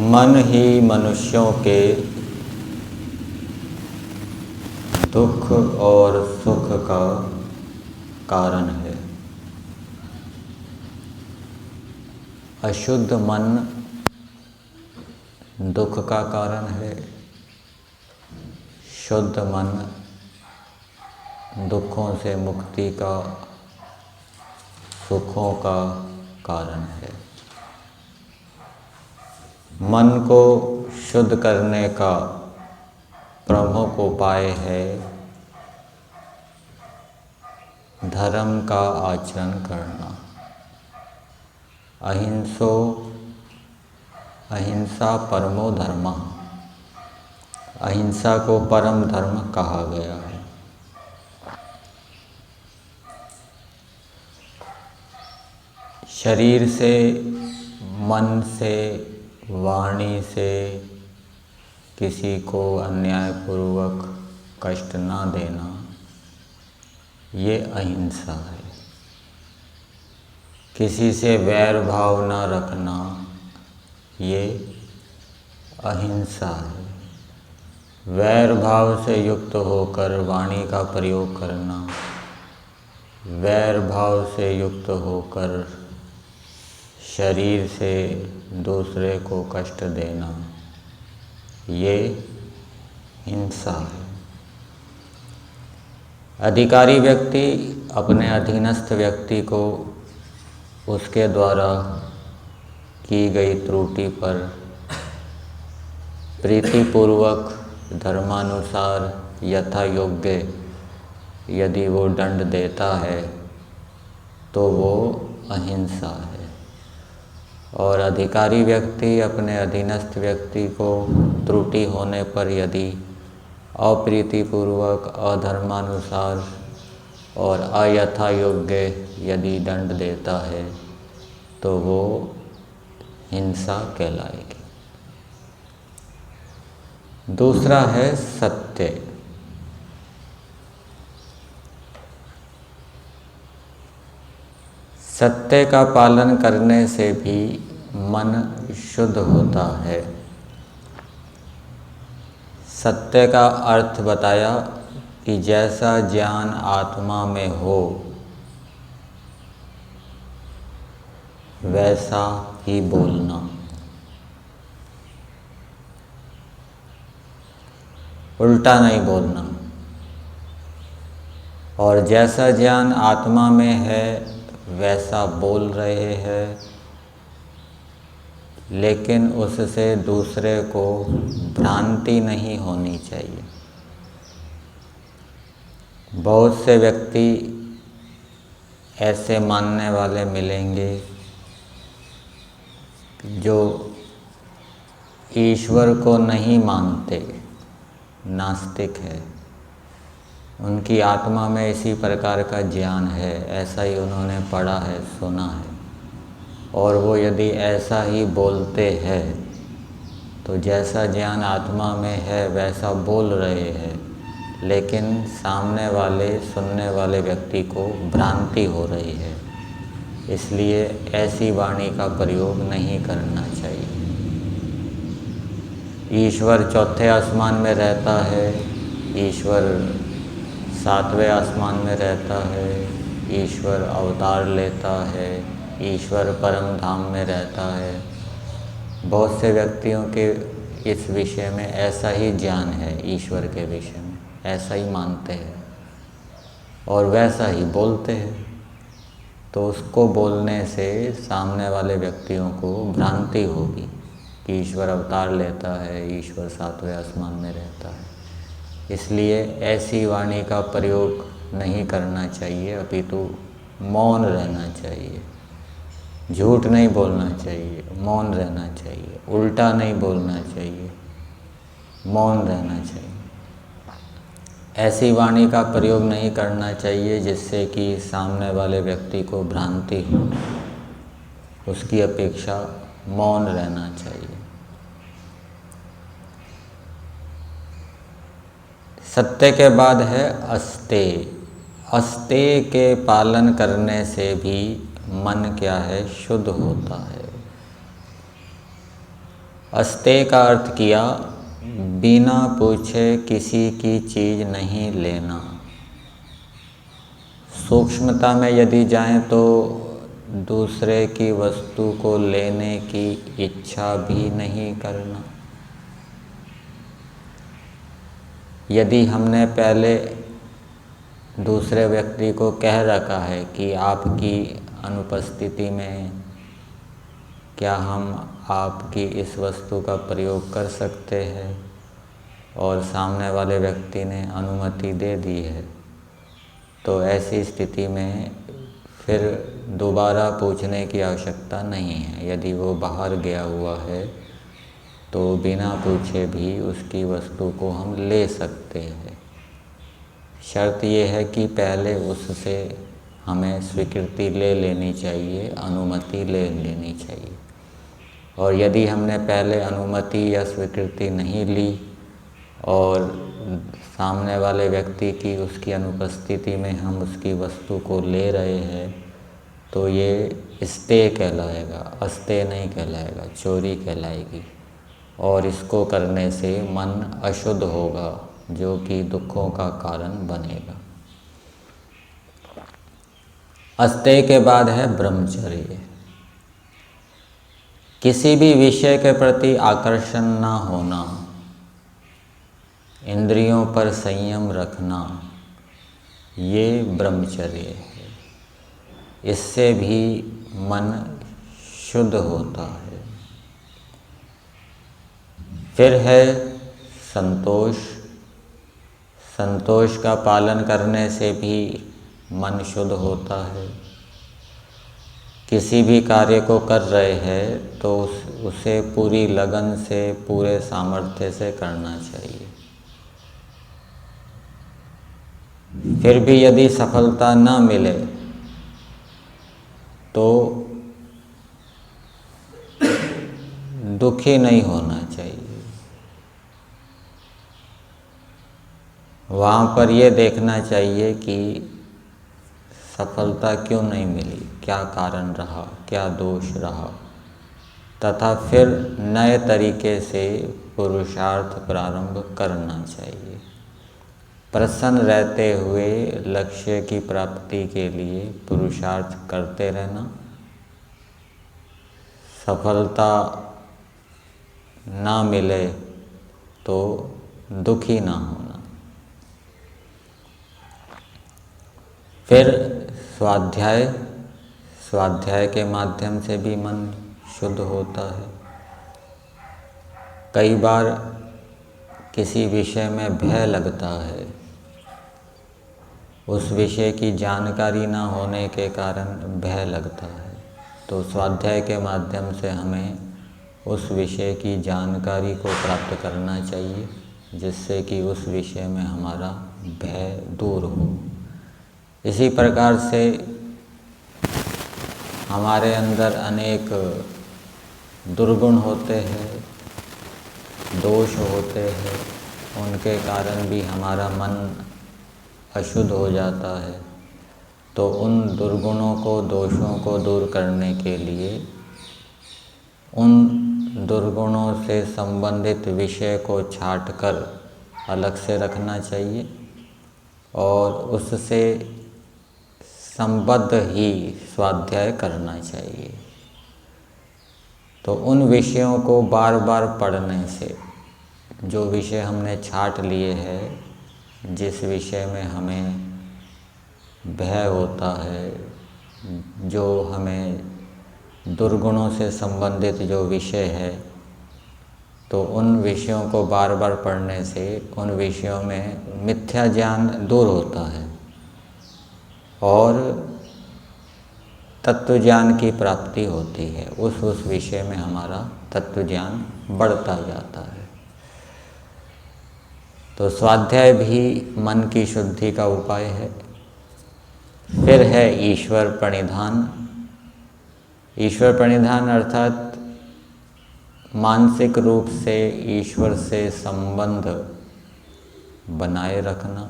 मन ही मनुष्यों के दुख और सुख का कारण है। अशुद्ध मन दुख का कारण है, शुद्ध मन दुखों से मुक्ति का, सुखों का कारण है। मन को शुद्ध करने का प्रमुख उपाय है धर्म का आचरण करना। अहिंसा परमो धर्मः, अहिंसा को परम धर्म कहा गया है। शरीर से, मन से, वाणी से किसी को अन्यायपूर्वक कष्ट ना देना, ये अहिंसा है। किसी से वैर भाव ना रखना, ये अहिंसा है। वैर भाव से युक्त होकर वाणी का प्रयोग करना, वैर भाव से युक्त होकर शरीर से दूसरे को कष्ट देना, ये हिंसा है। अधिकारी व्यक्ति अपने अधीनस्थ व्यक्ति को उसके द्वारा की गई त्रुटि पर प्रीतिपूर्वक धर्मानुसार यथा योग्य यदि वो दंड देता है तो वो अहिंसा है। और अधिकारी व्यक्ति अपने अधीनस्थ व्यक्ति को त्रुटि होने पर यदि अप्रीतिपूर्वक, अधर्मानुसार और अयथा योग्य यदि दंड देता है तो वो हिंसा कहलाएगी। दूसरा है सत्य। सत्य का पालन करने से भी मन शुद्ध होता है। सत्य का अर्थ बताया कि जैसा ज्ञान आत्मा में हो वैसा ही बोलना, उल्टा नहीं बोलना। और जैसा ज्ञान आत्मा में है वैसा बोल रहे हैं, लेकिन उससे दूसरे को भ्रांति नहीं होनी चाहिए। बहुत से व्यक्ति ऐसे मानने वाले मिलेंगे जो ईश्वर को नहीं मानते, नास्तिक है। उनकी आत्मा में इसी प्रकार का ज्ञान है, ऐसा ही उन्होंने पढ़ा है, सुना है, और वो यदि ऐसा ही बोलते हैं तो जैसा ज्ञान आत्मा में है वैसा बोल रहे हैं, लेकिन सामने वाले, सुनने वाले व्यक्ति को भ्रांति हो रही है। इसलिए ऐसी वाणी का प्रयोग नहीं करना चाहिए। ईश्वर चौथे आसमान में रहता है, ईश्वर सातवें आसमान में रहता है, ईश्वर अवतार लेता है, ईश्वर परम धाम में रहता है। बहुत से व्यक्तियों के इस विषय में ऐसा ही ज्ञान है, ईश्वर के विषय में ऐसा ही मानते हैं और वैसा ही बोलते हैं। तो उसको बोलने से सामने वाले व्यक्तियों को भ्रांति होगी कि ईश्वर अवतार लेता है, ईश्वर सातवें आसमान में रहता है। इसलिए ऐसी वाणी का प्रयोग नहीं करना चाहिए, अपितु मौन रहना चाहिए। झूठ नहीं बोलना चाहिए, मौन रहना चाहिए। उल्टा नहीं बोलना चाहिए, मौन रहना चाहिए। ऐसी वाणी का प्रयोग नहीं करना चाहिए जिससे कि सामने वाले व्यक्ति को भ्रांति हो। उसकी अपेक्षा मौन रहना चाहिए। सत्य के बाद है अस्तेय। अस्तेय के पालन करने से भी मन क्या है, शुद्ध होता है। अस्ते का अर्थ किया बिना पूछे किसी की चीज़ नहीं लेना। सूक्ष्मता में यदि जाएं तो दूसरे की वस्तु को लेने की इच्छा भी नहीं करना। यदि हमने पहले दूसरे व्यक्ति को कह रखा है कि आपकी अनुपस्थिति में क्या हम आपकी इस वस्तु का प्रयोग कर सकते हैं, और सामने वाले व्यक्ति ने अनुमति दे दी है, तो ऐसी स्थिति में फिर दोबारा पूछने की आवश्यकता नहीं है। यदि वो बाहर गया हुआ है तो बिना पूछे भी उसकी वस्तु को हम ले सकते हैं। शर्त ये है कि पहले उससे हमें स्वीकृति ले लेनी चाहिए, अनुमति ले लेनी चाहिए। और यदि हमने पहले अनुमति या स्वीकृति नहीं ली और सामने वाले व्यक्ति की उसकी अनुपस्थिति में हम उसकी वस्तु को ले रहे हैं, तो ये स्ते कहलाएगा, अस्ते नहीं कहलाएगा, चोरी कहलाएगी। और इसको करने से मन अशुद्ध होगा, जो कि दुखों का कारण बनेगा। अस्ते के बाद है ब्रह्मचर्य। किसी भी विषय के प्रति आकर्षण ना होना, इंद्रियों पर संयम रखना, ये ब्रह्मचर्य है। इससे भी मन शुद्ध होता है। फिर है संतोष। संतोष का पालन करने से भी मन शुद्ध होता है। किसी भी कार्य को कर रहे हैं तो उसे पूरी लगन से, पूरे सामर्थ्य से करना चाहिए। फिर भी यदि सफलता न मिले तो दुखी नहीं होना चाहिए। वहाँ पर ये देखना चाहिए कि सफलता क्यों नहीं मिली, क्या कारण रहा, क्या दोष रहा, तथा फिर नए तरीके से पुरुषार्थ प्रारंभ करना चाहिए। प्रसन्न रहते हुए लक्ष्य की प्राप्ति के लिए पुरुषार्थ करते रहना। सफलता ना मिले तो दुखी ना होना। फिर स्वाध्याय। स्वाध्याय के माध्यम से भी मन शुद्ध होता है। कई बार किसी विषय में भय लगता है, उस विषय की जानकारी ना होने के कारण भय लगता है, तो स्वाध्याय के माध्यम से हमें उस विषय की जानकारी को प्राप्त करना चाहिए, जिससे कि उस विषय में हमारा भय दूर हो। इसी प्रकार से हमारे अंदर अनेक दुर्गुण होते हैं, दोष होते हैं, उनके कारण भी हमारा मन अशुद्ध हो जाता है। तो उन दुर्गुणों को, दोषों को दूर करने के लिए उन दुर्गुणों से संबंधित विषय को छांटकर अलग से रखना चाहिए और उससे संबद्ध ही स्वाध्याय करना चाहिए। तो उन विषयों को बार बार पढ़ने से, जो विषय हमने छांट लिए हैं, जिस विषय में हमें भय होता है, जो हमें दुर्गुणों से संबंधित जो विषय है, तो उन विषयों को बार बार पढ़ने से उन विषयों में मिथ्या ज्ञान दूर होता है और तत्व ज्ञान की प्राप्ति होती है। उस विषय में हमारा तत्व ज्ञान बढ़ता जाता है। तो स्वाध्याय भी मन की शुद्धि का उपाय है। फिर है ईश्वर प्रणिधान। ईश्वर प्रणिधान अर्थात मानसिक रूप से ईश्वर से संबंध बनाए रखना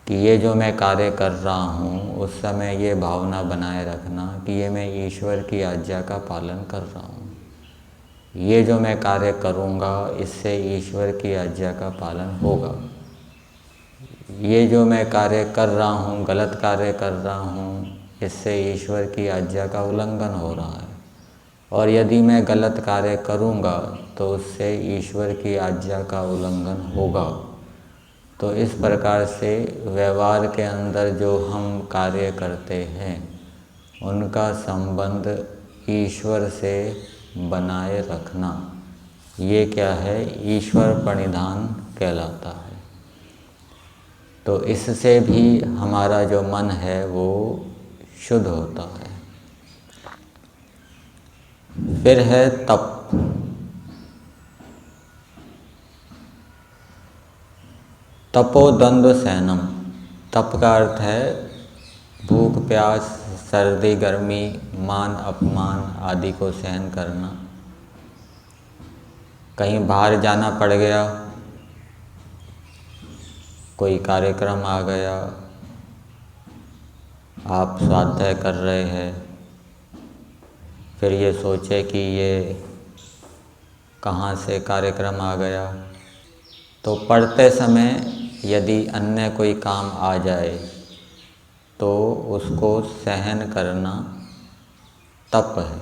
कि ये जो मैं कार्य कर रहा हूँ उस समय ये भावना बनाए रखना कि ये मैं ईश्वर की आज्ञा का पालन कर रहा हूँ। ये जो मैं कार्य करूँगा इससे ईश्वर की आज्ञा का पालन होगा, ये जो मैं कार्य कर रहा हूँ, गलत कार्य कर रहा हूँ, इससे ईश्वर की आज्ञा का उल्लंघन हो रहा है, और यदि मैं गलत कार्य करूँगा तो उससे ईश्वर की आज्ञा का उल्लंघन होगा। तो इस प्रकार से व्यवहार के अंदर जो हम कार्य करते हैं उनका संबंध ईश्वर से बनाए रखना, ये क्या है, ईश्वर प्रणिधान कहलाता है। तो इससे भी हमारा जो मन है वो शुद्ध होता है। फिर है तप। तपोद्वंद्व सहनम। तप का अर्थ है भूख प्यास, सर्दी गर्मी, मान अपमान आदि को सहन करना। कहीं बाहर जाना पड़ गया, कोई कार्यक्रम आ गया, आप स्वाध्याय कर रहे हैं, फिर ये सोचे कि ये कहाँ से कार्यक्रम आ गया, तो पढ़ते समय यदि अन्य कोई काम आ जाए तो उसको सहन करना तप है।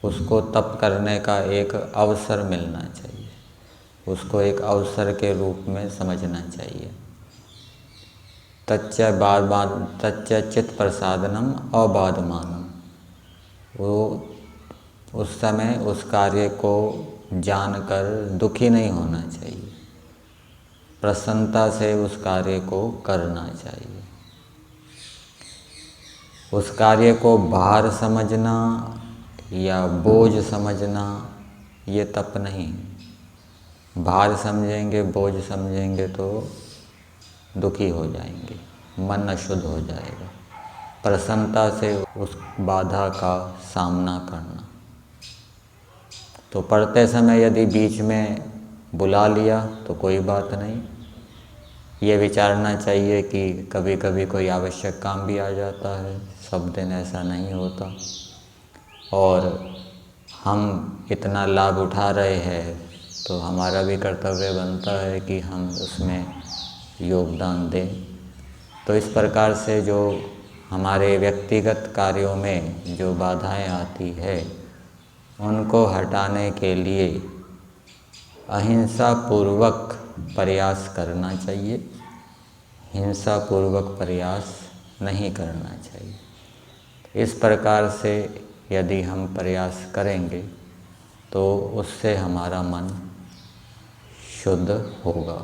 उसको तप करने का एक अवसर मिलना चाहिए, उसको एक अवसर के रूप में समझना चाहिए। तच्च चित्त प्रसादनम अबाधमानम। वो उस समय उस कार्य को जानकर दुखी नहीं होना चाहिए, प्रसन्नता से उस कार्य को करना चाहिए। उस कार्य को भार समझना या बोझ समझना ये तप नहीं। भार समझेंगे, बोझ समझेंगे तो दुखी हो जाएंगे, मन अशुद्ध हो जाएगा। प्रसन्नता से उस बाधा का सामना करना। तो पढ़ते समय यदि बीच में बुला लिया तो कोई बात नहीं, ये विचारना चाहिए कि कभी कभी कोई आवश्यक काम भी आ जाता है, सब दिन ऐसा नहीं होता, और हम इतना लाभ उठा रहे हैं तो हमारा भी कर्तव्य बनता है कि हम उसमें योगदान दें। तो इस प्रकार से जो हमारे व्यक्तिगत कार्यों में जो बाधाएं आती है उनको हटाने के लिए अहिंसा पूर्वक प्रयास करना चाहिए, हिंसा पूर्वक प्रयास नहीं करना चाहिए। इस प्रकार से यदि हम प्रयास करेंगे तो उससे हमारा मन शुद्ध होगा।